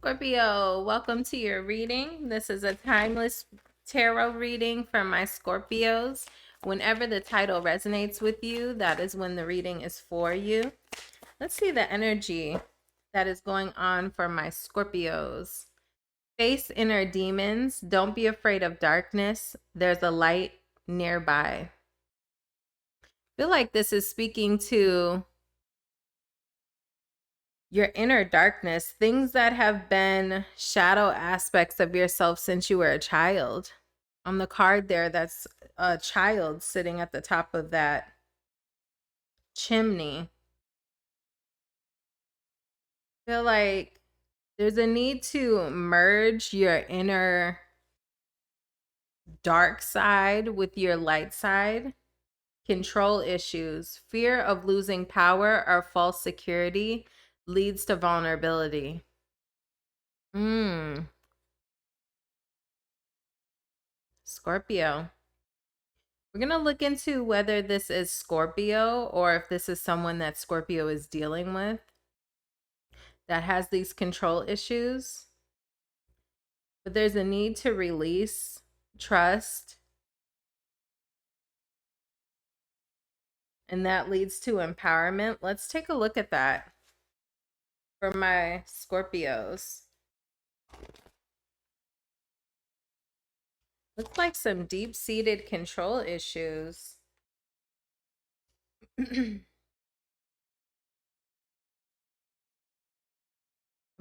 Scorpio, welcome to your reading. This is a timeless tarot reading for my Scorpios. Whenever the title resonates with you, that is when the reading is for you. Let's see the energy that is going on for my Scorpios. Face inner demons. Don't be afraid of darkness. There's a light nearby. I feel like this is speaking to your inner darkness, things that have been shadow aspects of yourself since you were a child. On the card there, that's a child sitting at the top of that chimney. I feel like there's a need to merge your inner dark side with your light side. Control issues, fear of losing power or false security leads to vulnerability. Scorpio. We're going to look into whether this is Scorpio or if this is someone that Scorpio is dealing with that has these control issues. But there's a need to release, trust, and that leads to empowerment. Let's take a look at that for my Scorpios. Looks like some deep-seated control issues. I'm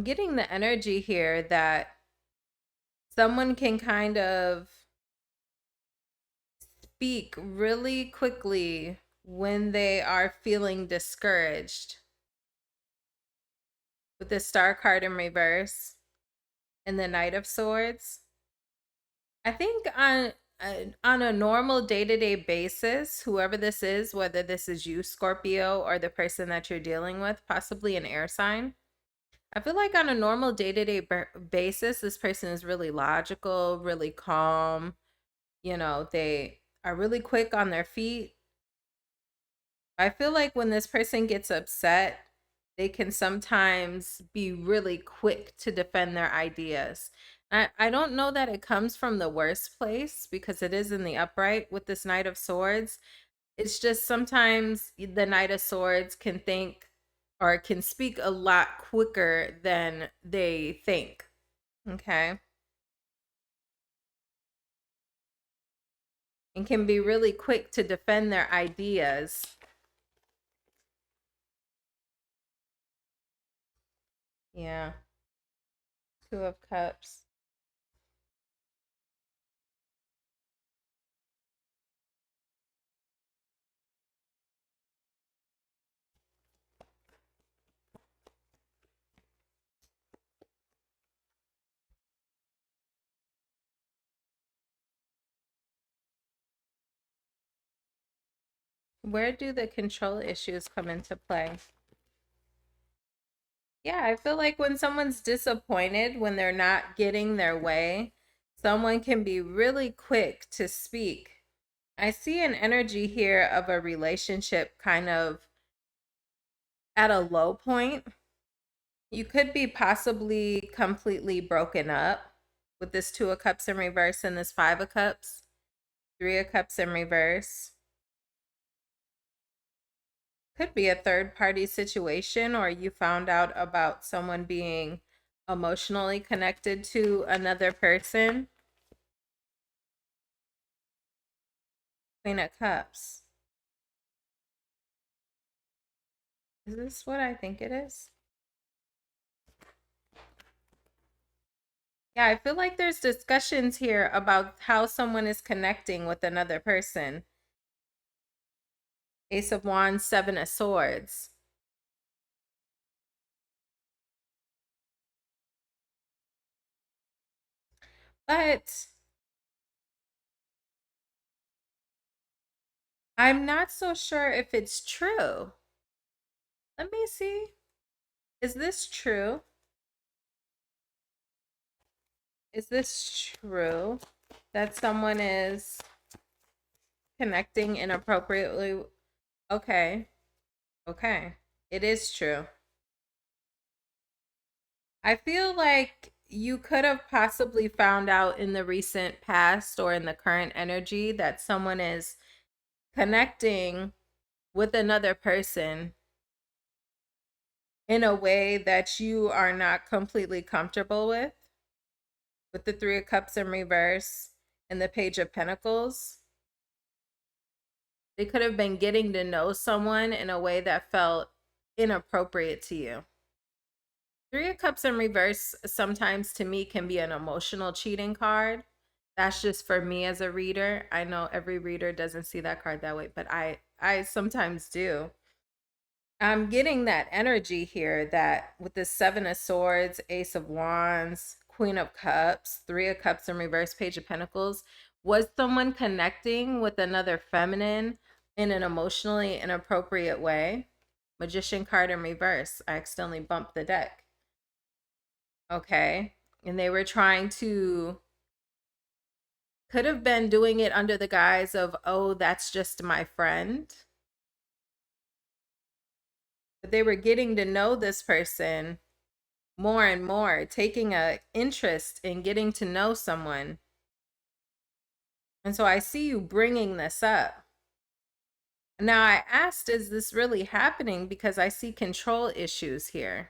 getting the energy here that someone can kind of speak really quickly when they are feeling discouraged. With the Star card in reverse and the Knight of Swords. I think on a normal day-to-day basis, whoever this is, whether this is you, Scorpio, or the person that you're dealing with, possibly an air sign, I feel like on a normal day-to-day basis, this person is really logical, really calm. You know, they are really quick on their feet. I feel like when this person gets upset, they can sometimes be really quick to defend their ideas. I don't know that it comes from the worst place because it is in the upright with this Knight of Swords. It's just sometimes the Knight of Swords can think or can speak a lot quicker than they think. Okay. And can be really quick to defend their ideas. Yeah. Two of Cups. Where do the control issues come into play? Yeah, I feel like when someone's disappointed, when they're not getting their way, someone can be really quick to speak. I see an energy here of a relationship kind of at a low point. You could be possibly completely broken up with this Two of Cups in reverse and this Five of Cups, Three of Cups in reverse. Could be a third party situation, or you found out about someone being emotionally connected to another person. Queen of Cups. Is this what I think it is? Yeah, I feel like there's discussions here about how someone is connecting with another person. Ace of Wands, Seven of Swords. But I'm not so sure if it's true. Let me see. Is this true? Is this true that someone is connecting inappropriately? Okay. Okay. It is true. I feel like you could have possibly found out in the recent past or in the current energy that someone is connecting with another person in a way that you are not completely comfortable with the Three of Cups in reverse and the Page of Pentacles. They could have been getting to know someone in a way that felt inappropriate to you. Three of Cups in reverse sometimes to me can be an emotional cheating card. That's just for me as a reader. I know every reader doesn't see that card that way, but I sometimes do. I'm getting that energy here that with the Seven of Swords, Ace of Wands, Queen of Cups, Three of Cups in reverse, Page of Pentacles, was someone connecting with another feminine in an emotionally inappropriate way? Magician card in reverse. I accidentally bumped the deck. Okay. And they were trying to, could have been doing it under the guise of, oh, that's just my friend. But they were getting to know this person more and more, taking a interest in getting to know someone. And so I see you bringing this up. Now I asked, is this really happening? Because I see control issues here.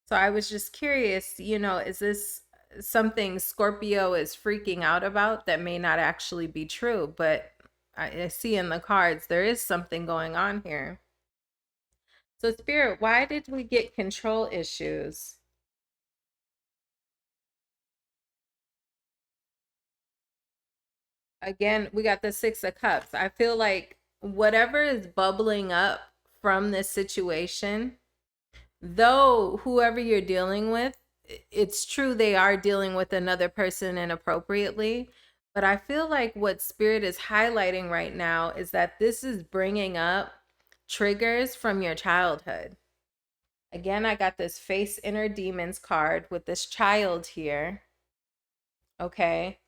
So I was just curious, is this something Scorpio is freaking out about that may not actually be true? But I see in the cards, there is something going on here. So Spirit, why did we get control issues? Again, we got the Six of Cups. I feel like whatever is bubbling up from this situation, though whoever you're dealing with, it's true they are dealing with another person inappropriately. But I feel like what Spirit is highlighting right now is that this is bringing up triggers from your childhood. Again, I got this Face Inner Demons card with this child here. Okay.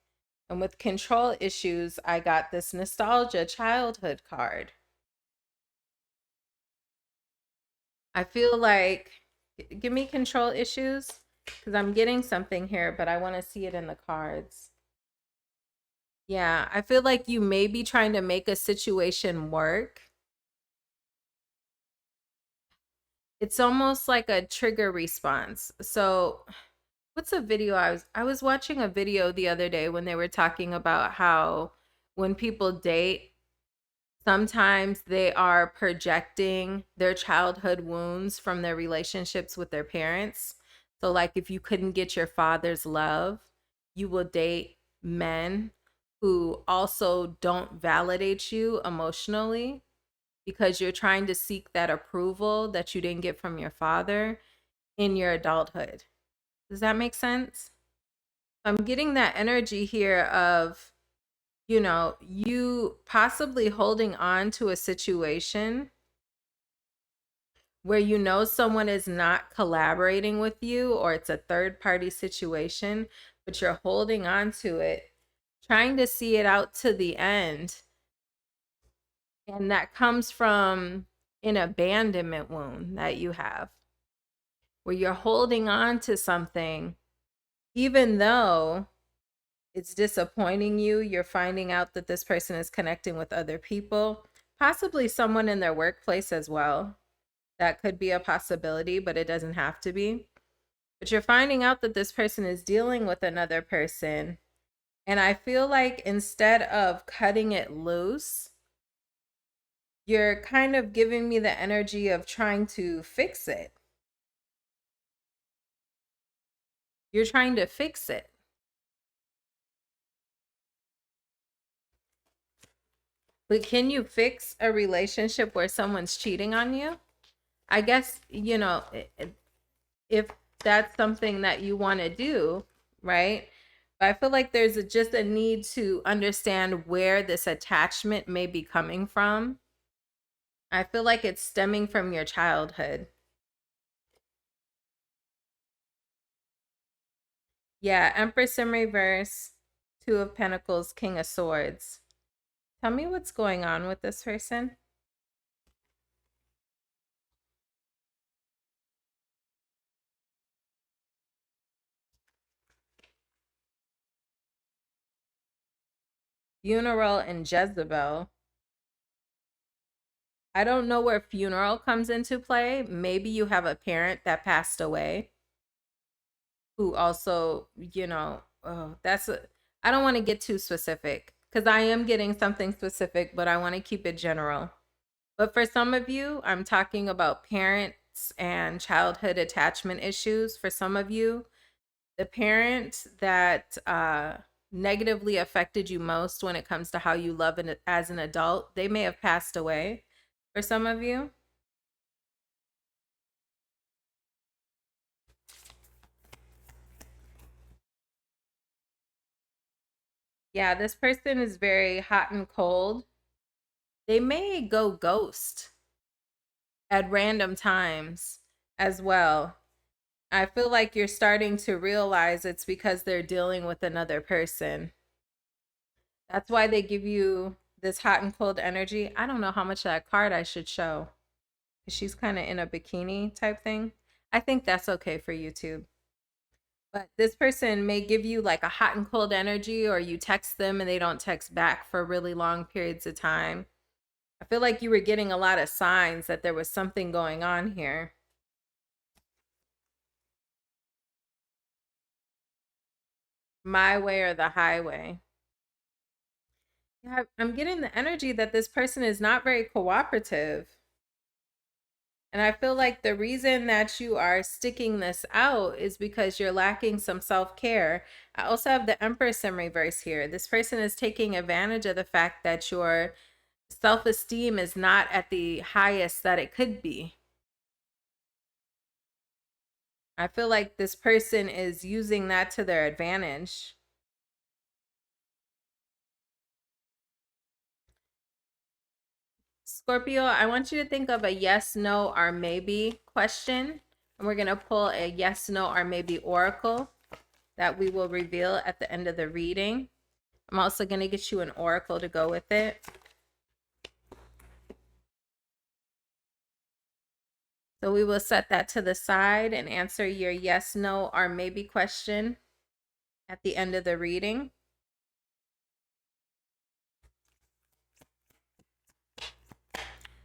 And with control issues, I got this nostalgia childhood card. I feel like, give me control issues because I'm getting something here, but I want to see it in the cards. Yeah, I feel like you may be trying to make a situation work. It's almost like a trigger response. So, what's a video I was watching a video the other day when they were talking about how when people date, sometimes they are projecting their childhood wounds from their relationships with their parents. So, like, if you couldn't get your father's love, you will date men who also don't validate you emotionally because you're trying to seek that approval that you didn't get from your father in your adulthood. Does that make sense? I'm getting that energy here of, you possibly holding on to a situation where someone is not collaborating with you or it's a third party situation, but you're holding on to it, trying to see it out to the end. And that comes from an abandonment wound that you have, where you're holding on to something, even though it's disappointing you. You're finding out that this person is connecting with other people, possibly someone in their workplace as well. That could be a possibility, but it doesn't have to be. But you're finding out that this person is dealing with another person. And I feel like instead of cutting it loose, you're kind of giving me the energy of trying to fix it. You're trying to fix it. But can you fix a relationship where someone's cheating on you? I guess, if that's something that you want to do, right? But I feel like there's just a need to understand where this attachment may be coming from. I feel like it's stemming from your childhood. Yeah, Empress in reverse, Two of Pentacles, King of Swords. Tell me what's going on with this person. Funeral and Jezebel. I don't know where funeral comes into play. Maybe you have a parent that passed away who also, oh, I don't want to get too specific because I am getting something specific, but I want to keep it general. But for some of you, I'm talking about parents and childhood attachment issues. For some of you, the parent that negatively affected you most when it comes to how you love as an adult, they may have passed away for some of you. Yeah, this person is very hot and cold. They may go ghost at random times as well. I feel like you're starting to realize it's because they're dealing with another person. That's why they give you this hot and cold energy. I don't know how much of that card I should show. She's kind of in a bikini type thing. I think that's okay for YouTube. But this person may give you like a hot and cold energy, or you text them and they don't text back for really long periods of time. I feel like you were getting a lot of signs that there was something going on here. My way or the highway. Yeah, I'm getting the energy that this person is not very cooperative. And I feel like the reason that you are sticking this out is because you're lacking some self-care. I also have the Empress in reverse here. This person is taking advantage of the fact that your self-esteem is not at the highest that it could be. I feel like this person is using that to their advantage. Scorpio, I want you to think of a yes, no, or maybe question. And we're going to pull a yes, no, or maybe oracle that we will reveal at the end of the reading. I'm also going to get you an oracle to go with it. So we will set that to the side and answer your yes, no, or maybe question at the end of the reading.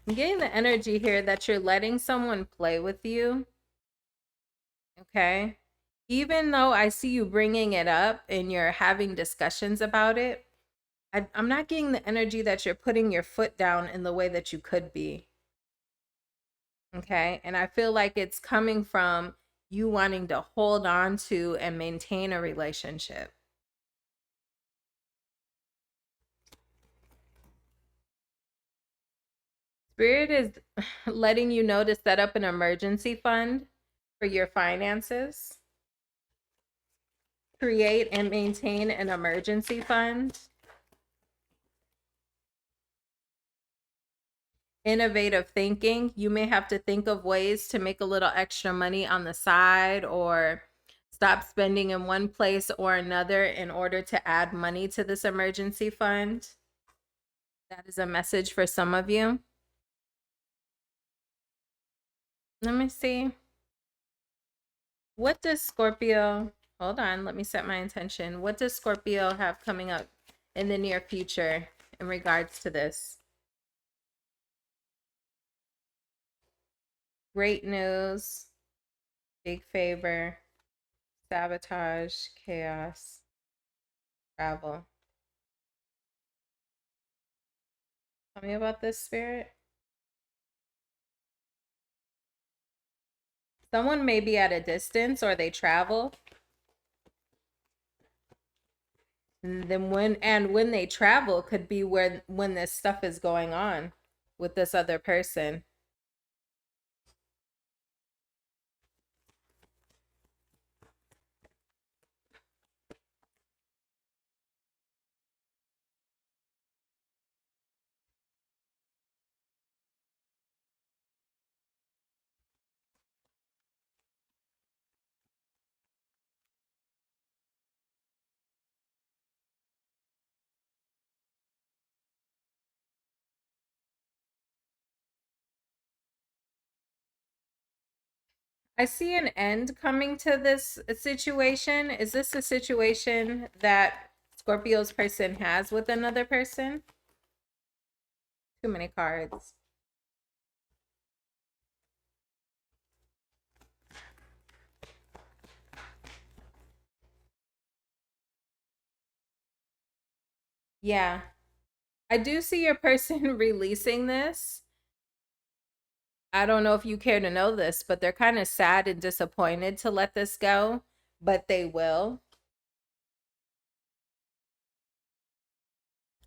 I'm getting the energy here that you're letting someone play with you. Okay. Even though I see you bringing it up and you're having discussions about it, I'm not getting the energy that you're putting your foot down in the way that you could be. Okay. And I feel like it's coming from you wanting to hold on to and maintain a relationship. Spirit is letting you know to set up an emergency fund for your finances. Create and maintain an emergency fund. Innovative thinking. You may have to think of ways to make a little extra money on the side, or stop spending in one place or another in order to add money to this emergency fund. That is a message for some of you. Let me see. What does Scorpio, hold on, let me set my intention. What does Scorpio have coming up in the near future in regards to this? Great news, big favor, sabotage, chaos, travel. Tell me about this, Spirit. Someone may be at a distance or they travel. And then when they travel could be when this stuff is going on with this other person. I see an end coming to this situation. Is this a situation that Scorpio's person has with another person. Too many cards. Yeah. I do see your person releasing this. I don't know if you care to know this, but they're kind of sad and disappointed to let this go, but they will.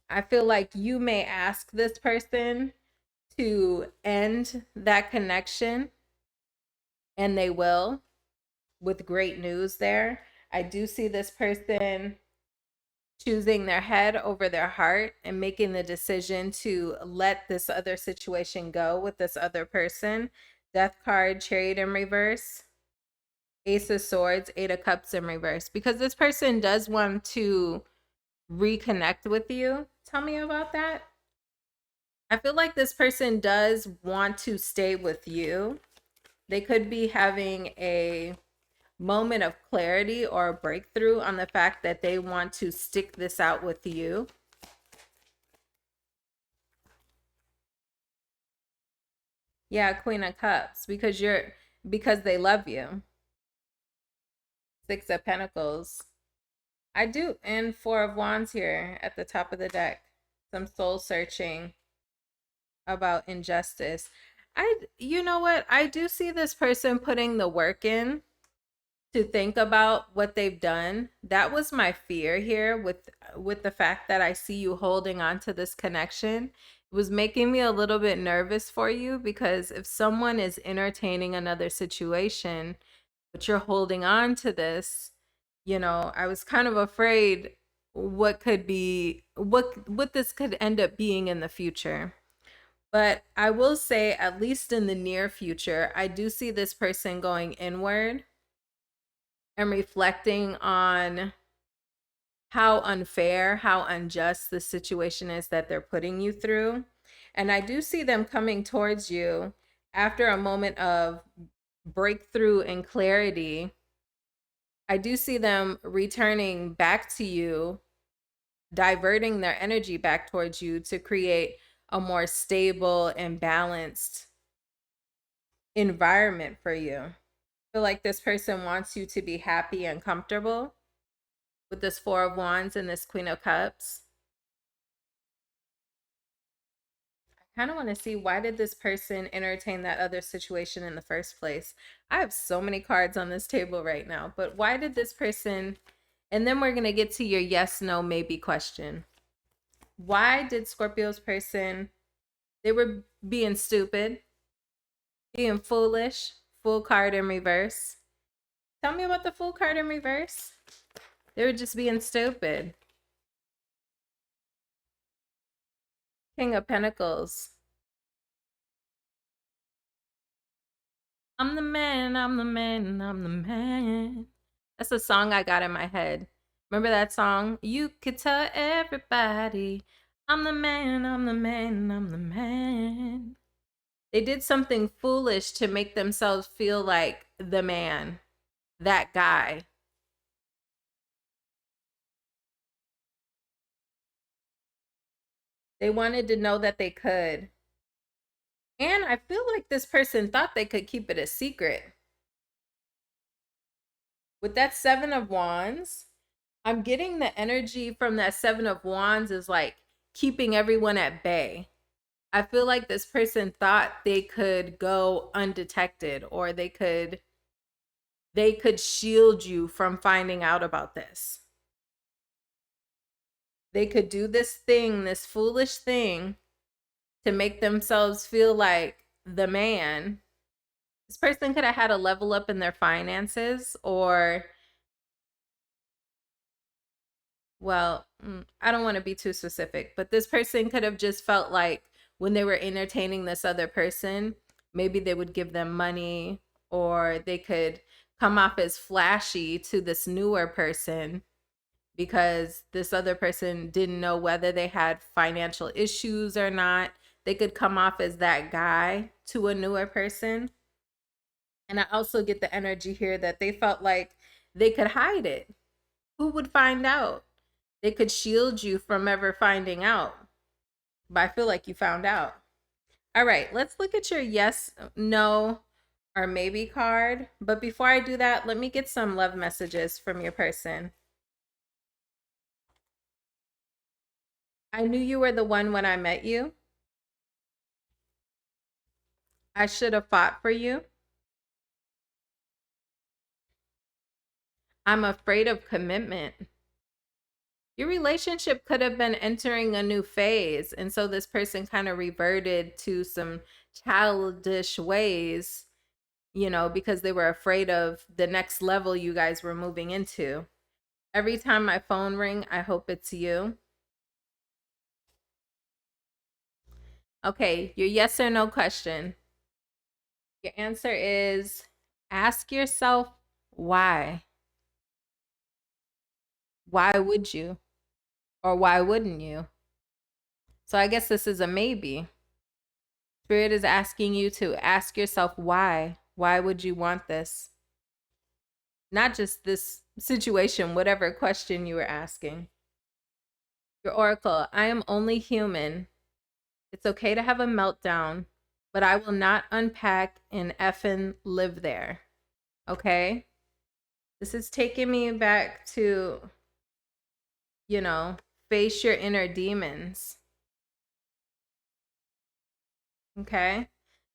I feel like you may ask this person to end that connection, and they will, with great news there. I do see this person choosing their head over their heart and making the decision to let this other situation go with this other person. Death card, Chariot in reverse. Ace of Swords, Eight of Cups in reverse. Because this person does want to reconnect with you. Tell me about that. I feel like this person does want to stay with you. They could be having a moment of clarity or a breakthrough on the fact that they want to stick this out with you. Yeah, Queen of Cups, because they love you. Six of Pentacles. I do, and Four of Wands here at the top of the deck. Some soul searching about injustice. You know what? I do see this person putting the work in to think about what they've done. That was my fear here with the fact that I see you holding on to this connection. It was making me a little bit nervous for you, because if someone is entertaining another situation, but you're holding on to this, you know, I was kind of afraid what this could end up being in the future. But I will say, at least in the near future, I do see this person going inward and reflecting on how unfair, how unjust the situation is that they're putting you through. And I do see them coming towards you after a moment of breakthrough and clarity. I do see them returning back to you, diverting their energy back towards you to create a more stable and balanced environment for you. I feel like this person wants you to be happy and comfortable with this Four of Wands and this Queen of Cups. I kind of want to see, why did this person entertain that other situation in the first place? I have so many cards on this table right now, but why did this person, and then we're going to get to your yes, no, maybe question. Why did Scorpio's person, they were being stupid, being foolish, Fool card in reverse. Tell me about the Fool card in reverse. They were just being stupid. King of Pentacles. I'm the man, I'm the man, I'm the man. That's a song I got in my head. Remember that song? You could tell everybody, I'm the man, I'm the man, I'm the man. They did something foolish to make themselves feel like the man, that guy. They wanted to know that they could. And I feel like this person thought they could keep it a secret. With that Seven of Wands, I'm getting the energy from that Seven of Wands is like keeping everyone at bay. I feel like this person thought they could go undetected, or they could shield you from finding out about this. They could do this thing, this foolish thing, to make themselves feel like the man. This person could have had a level up in their finances, or, well, I don't want to be too specific, but this person could have just felt like when they were entertaining this other person, maybe they would give them money, or they could come off as flashy to this newer person, because this other person didn't know whether they had financial issues or not. They could come off as that guy to a newer person. And I also get the energy here that they felt like they could hide it. Who would find out? They could shield you from ever finding out, but I feel like you found out. All right, let's look at your yes, no, or maybe card. But before I do that, let me get some love messages from your person. I knew you were the one when I met you. I should have fought for you. I'm afraid of commitment. Your relationship could have been entering a new phase. And so this person kind of reverted to some childish ways, you know, because they were afraid of the next level you guys were moving into. Every time my phone ring, I hope it's you. Okay, your yes or no question. Your answer is ask yourself why. Why would you? Or why wouldn't you? So I guess this is a maybe. Spirit is asking you to ask yourself why. Why would you want this? Not just this situation, whatever question you were asking. Your oracle, I am only human. It's okay to have a meltdown, but I will not unpack and effing live there. Okay? This is taking me back to, you know, face your inner demons. Okay?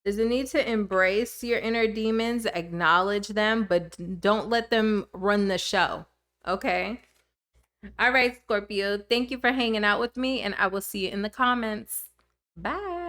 There's a need to embrace your inner demons, acknowledge them, but don't let them run the show. Okay? All right, Scorpio. Thank you for hanging out with me, and I will see you in the comments. Bye.